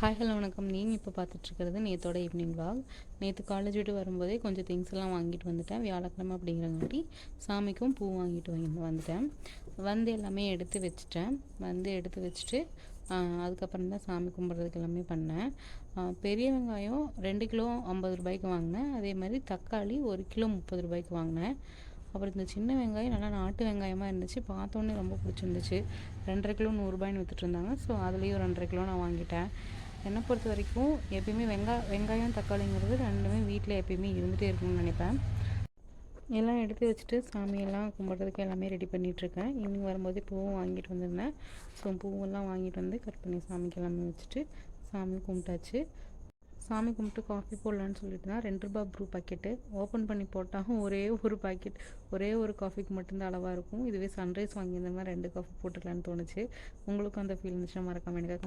Hi hello வணக்கம். நீங்கள் இப்போ பார்த்துட்ருக்கிறது நேத்தோட ஈவினிங் vlog. நேற்று காலேஜ் விட்டு வரும்போதே கொஞ்சம் திங்ஸ் எல்லாம் வாங்கிட்டு வந்துட்டேன். வியாழக்கிழமை அப்படிங்கிறங்காட்டி சாமிக்கும் பூ வாங்கிட்டு வந்துட்டேன். வந்து எல்லாமே எடுத்து வச்சுட்டேன். எடுத்து வச்சுட்டு அதுக்கப்புறம் தான் சாமி கும்பிட்றதுக்கு எல்லாமே பண்ணேன். பெரிய வெங்காயம் 2 கிலோ 50 ரூபாய்க்கு வாங்கினேன். அதே மாதிரி தக்காளி 1 கிலோ 30 ரூபாய்க்கு வாங்கினேன். அப்புறம் இந்த சின்ன வெங்காயம் நல்லா நாட்டு வெங்காயமாக இருந்துச்சு. பார்த்தோன்னே ரொம்ப பிடிச்சிருந்துச்சு. 2.5 கிலோ 100 ரூபாய்ன்னு விற்றுட்டு இருந்தாங்க. ஸோ அதுலேயும் 2.5 கிலோ நான் வாங்கிட்டேன். என்னை பொறுத்த வரைக்கும் எப்பயுமே வெங்காயம் தக்காளிங்கிறது ரெண்டுமே வீட்டில் எப்பயுமே இருந்துகிட்டே இருக்கும்னு நினைப்பேன். எல்லாம் எடுத்து வச்சுட்டு சாமியெல்லாம் கும்பிட்றதுக்கு எல்லாமே ரெடி பண்ணிகிட்ருக்கேன். ஈவினிங் வரும்போதே பூவும் வாங்கிட்டு வந்திருந்தேன். ஸோ பூவெல்லாம் வாங்கிட்டு வந்து கட் பண்ணி சாமிக்கு எல்லாமே வச்சுட்டு சாமி கும்பிட்டாச்சு. சாமி கும்பிட்டு காஃபி போடலான்னு சொல்லிட்டு தான் 2 ரூபா ப்ரூ பாக்கெட்டு ஓப்பன் பண்ணி போட்டாலும் ஒரே ஒரு பாக்கெட், ஒரே ஒரு காஃபிக்கு மட்டும்தான் அளவாக இருக்கும். இதுவே சன்ரைஸ் வாங்கியிருந்தோம்னா 2 காஃபி போட்டுக்கலான்னு தோணுச்சு. உங்களுக்கும் அந்த ஃபீல் இருந்துச்சுன்னா மறக்காம எனக்கு